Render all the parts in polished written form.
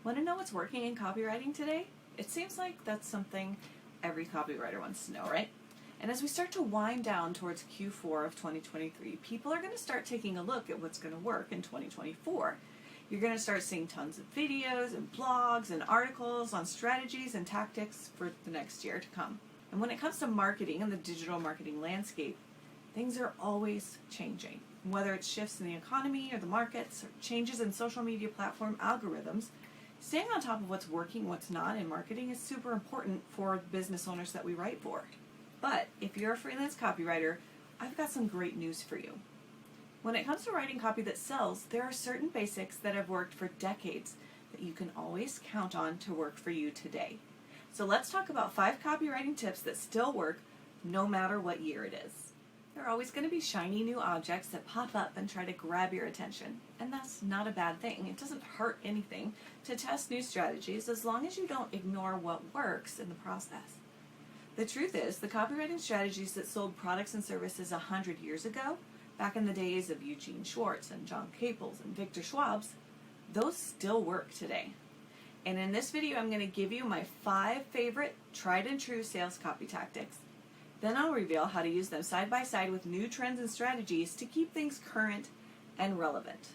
Want to know what's working in copywriting today? It seems like that's something every copywriter wants to know, right? And as we start to wind down towards Q4 of 2023, people are going to start taking a look at what's going to work in 2024. You're going to start seeing tons of videos and blogs and articles on strategies and tactics for the next year to come. And when it comes to marketing and the digital marketing landscape, things are always changing. Whether it's shifts in the economy or the markets or changes in social media platform algorithms, staying on top of what's working, what's not in marketing is super important for business owners that we write for. But if you're a freelance copywriter, I've got some great news for you. When it comes to writing copy that sells, there are certain basics that have worked for decades that you can always count on to work for you today. So let's talk about 5 copywriting tips that still work no matter what year it is. There are always going to be shiny new objects that pop up and try to grab your attention, and that's not a bad thing. It doesn't hurt anything to test new strategies as long as you don't ignore what works in the process. The truth is, the copywriting strategies that sold products and services 100 years ago, back in the days of Eugene Schwartz and John Caples and Victor Schwab's, those still work today. And in this video, I'm going to give you my 5 favorite tried and true sales copy tactics. Then I'll reveal how to use them side by side with new trends and strategies to keep things current and relevant.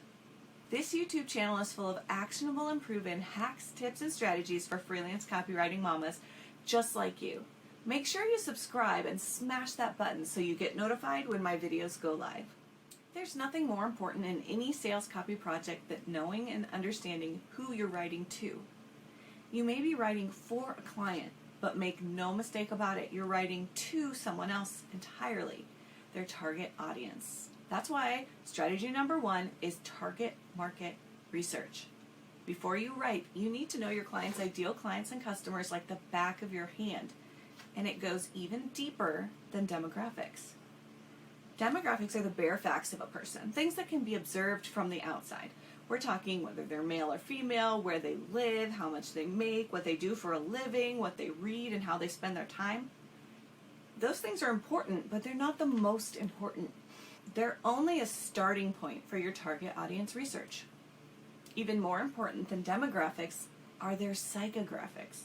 This YouTube channel is full of actionable and proven hacks, tips, and strategies for freelance copywriting mamas just like you. Make sure you subscribe and smash that button so you get notified when my videos go live. There's nothing more important in any sales copy project than knowing and understanding who you're writing to. You may be writing for a client, but make no mistake about it, you're writing to someone else entirely, their target audience. That's why strategy number 1 is target market research. Before you write, you need to know your client's ideal clients and customers like the back of your hand, and it goes even deeper than demographics. Demographics are the bare facts of a person, things that can be observed from the outside. We're talking whether they're male or female, where they live, how much they make, what they do for a living, what they read, and how they spend their time. Those things are important, but they're not the most important. They're only a starting point for your target audience research. Even more important than demographics are their psychographics.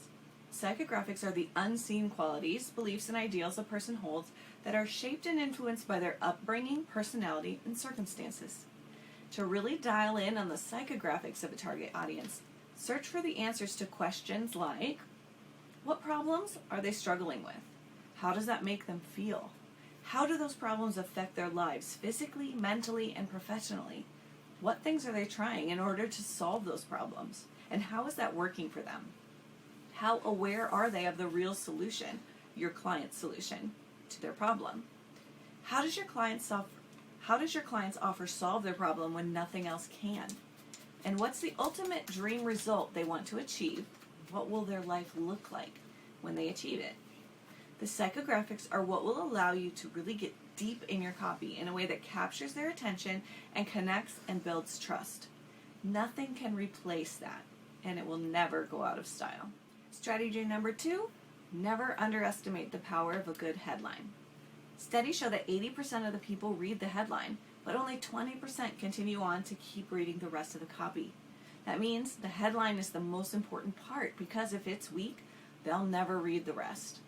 Psychographics are the unseen qualities, beliefs, and ideals a person holds that are shaped and influenced by their upbringing, personality, and circumstances. To really dial in on the psychographics of a target audience, search for the answers to questions like, what problems are they struggling with? How does that make them feel? How do those problems affect their lives physically, mentally, and professionally? What things are they trying in order to solve those problems? And how is that working for them? How aware are they of the real solution, your client's solution, to their problem? How does your client's offer solve their problem when nothing else can? And what's the ultimate dream result they want to achieve? What will their life look like when they achieve it? The psychographics are what will allow you to really get deep in your copy in a way that captures their attention and connects and builds trust. Nothing can replace that, and it will never go out of style. Strategy number 2, never underestimate the power of a good headline. Studies show that 80% of the people read the headline, but only 20% continue on to keep reading the rest of the copy. That means the headline is the most important part, because if it's weak, they'll never read the rest.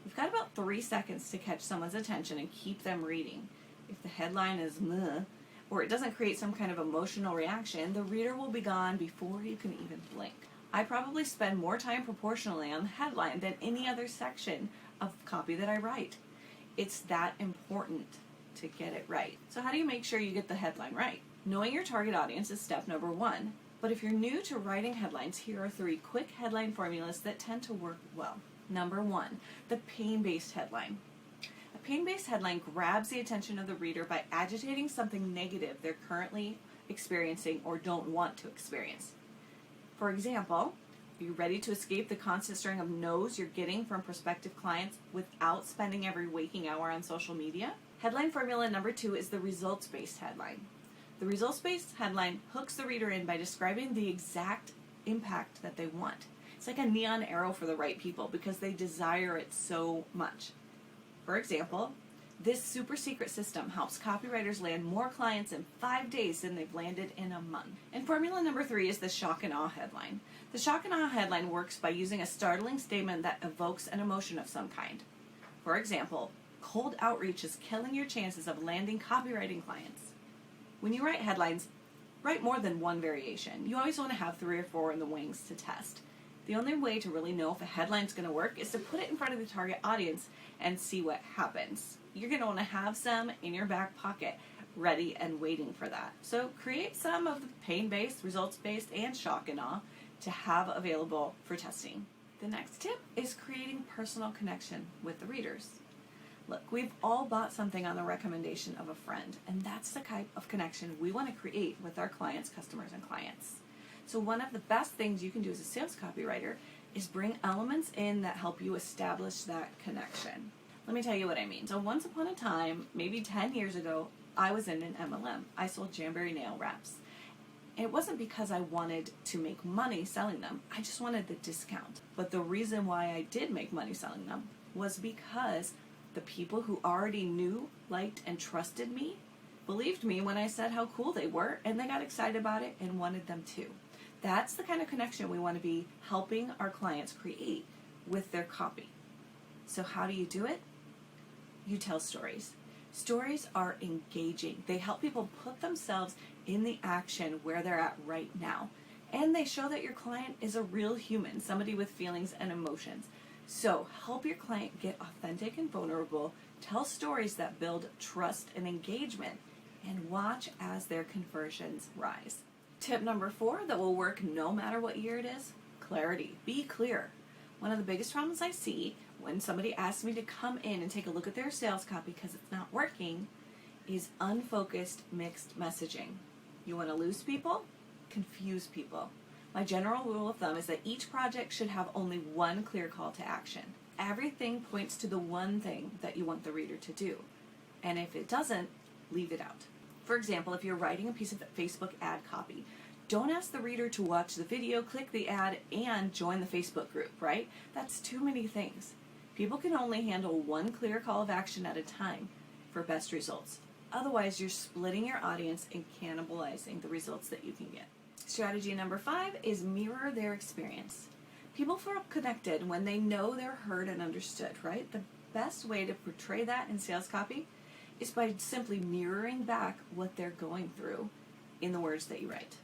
You've got about 3 seconds to catch someone's attention and keep them reading. If the headline is meh, or it doesn't create some kind of emotional reaction, the reader will be gone before you can even blink. I probably spend more time proportionally on the headline than any other section of copy that I write. It's that important to get it right. So how do you make sure you get the headline right? Knowing your target audience is step number 1. But if you're new to writing headlines, here are 3 quick headline formulas that tend to work well. Number 1, the pain-based headline. A pain-based headline grabs the attention of the reader by agitating something negative they're currently experiencing or don't want to experience. For example, are you ready to escape the constant string of no's you're getting from prospective clients without spending every waking hour on social media? Headline formula number 2 is the results-based headline. The results-based headline hooks the reader in by describing the exact impact that they want. It's like a neon arrow for the right people because they desire it so much. For example, This super secret system helps copywriters land more clients in 5 days than they've landed in a month. And formula number 3 is the shock and awe headline. The shock and awe headline works by using a startling statement that evokes an emotion of some kind. For example, cold outreach is killing your chances of landing copywriting clients. When you write headlines, write more than one variation. You always want to have 3 or 4 in the wings to test. The only way to really know if a headline's going to work is to put it in front of the target audience and see what happens. You're going to want to have some in your back pocket, ready and waiting for that. So create some of the pain-based, results-based, and shock and awe to have available for testing. The next tip is creating personal connection with the readers. Look, we've all bought something on the recommendation of a friend, and that's the type of connection we want to create with our clients, customers, and clients. So one of the best things you can do as a sales copywriter is bring elements in that help you establish that connection. Let me tell you what I mean. So once upon a time, maybe 10 years ago, I was in an MLM. I sold Jamberry nail wraps. And it wasn't because I wanted to make money selling them. I just wanted the discount. But the reason why I did make money selling them was because the people who already knew, liked, and trusted me believed me when I said how cool they were, and they got excited about it and wanted them too. That's the kind of connection we want to be helping our clients create with their copy. So how do you do it? You tell stories. Stories are engaging. They help people put themselves in the action where they're at right now. And they show that your client is a real human, somebody with feelings and emotions. So help your client get authentic and vulnerable, tell stories that build trust and engagement, and watch as their conversions rise. Tip number 4 that will work no matter what year it is, clarity. Be clear. One of the biggest problems I see when somebody asks me to come in and take a look at their sales copy because it's not working is unfocused, mixed messaging. You want to lose people? Confuse people. My general rule of thumb is that each project should have only one clear call to action. Everything points to the one thing that you want the reader to do. And if it doesn't, leave it out. For example, if you're writing a piece of Facebook ad copy, don't ask the reader to watch the video, click the ad, and join the Facebook group, right? That's too many things. People can only handle one clear call of action at a time for best results. Otherwise, you're splitting your audience and cannibalizing the results that you can get. Strategy number 5 is mirror their experience. People feel connected when they know they're heard and understood, right? The best way to portray that in sales copy is by simply mirroring back what they're going through in the words that you write.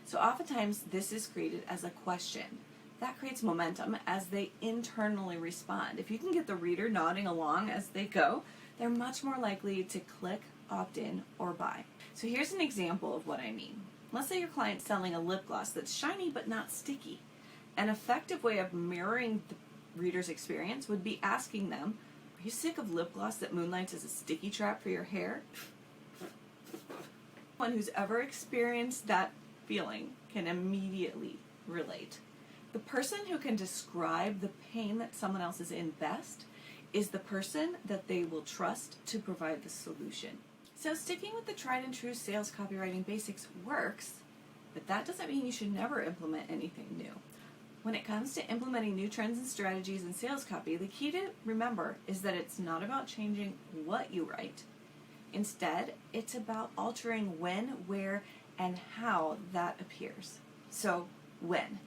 So oftentimes this is created as a question. That creates momentum as they internally respond. If you can get the reader nodding along as they go, they're much more likely to click, opt in, or buy. So here's an example of what I mean. Let's say your client's selling a lip gloss that's shiny but not sticky. An effective way of mirroring the reader's experience would be asking them, are you sick of lip gloss that moonlights as a sticky trap for your hair? Anyone who's ever experienced that feeling can immediately relate. The person who can describe the pain that someone else is in best is the person that they will trust to provide the solution. So sticking with the tried and true sales copywriting basics works, but that doesn't mean you should never implement anything new. When it comes to implementing new trends and strategies in sales copy, the key to remember is that it's not about changing what you write. Instead, it's about altering when, where, and how that appears. So, when?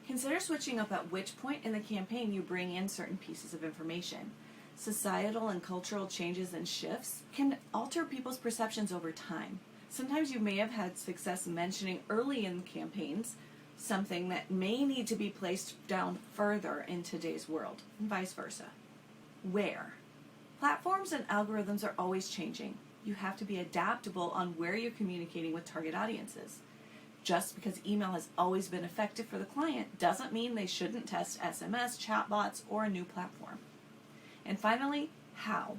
Consider switching up at which point in the campaign you bring in certain pieces of information. Societal and cultural changes and shifts can alter people's perceptions over time. Sometimes you may have had success mentioning early in campaigns something that may need to be placed down further in today's world, and vice versa. Where? Platforms and algorithms are always changing. You have to be adaptable on where you're communicating with target audiences. Just because email has always been effective for the client doesn't mean they shouldn't test SMS, chatbots, or a new platform. And finally, how?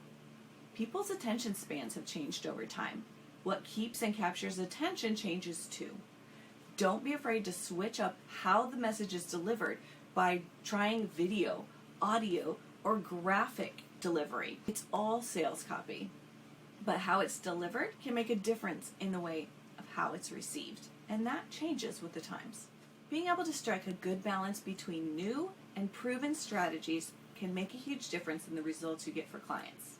People's attention spans have changed over time. What keeps and captures attention changes too. Don't be afraid to switch up how the message is delivered by trying video, audio, or graphic delivery. It's all sales copy, but how it's delivered can make a difference in the way of how it's received, and that changes with the times. Being able to strike a good balance between new and proven strategies can make a huge difference in the results you get for clients.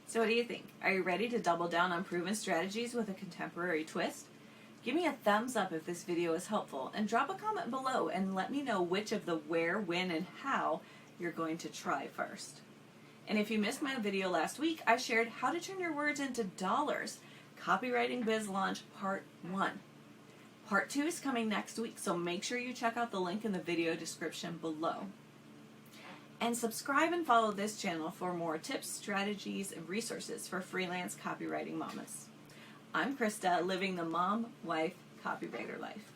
So what do you think? Are you ready to double down on proven strategies with a contemporary twist? Give me a thumbs up if this video is helpful, and drop a comment below and let me know which of the where, when, and how you're going to try first. And if you missed my video last week, I shared how to turn your words into dollars, Copywriting Biz Launch Part 1. Part 2 is coming next week, so make sure you check out the link in the video description below. And subscribe and follow this channel for more tips, strategies, and resources for freelance copywriting mamas. I'm Christa, living the mom, wife, copywriter life.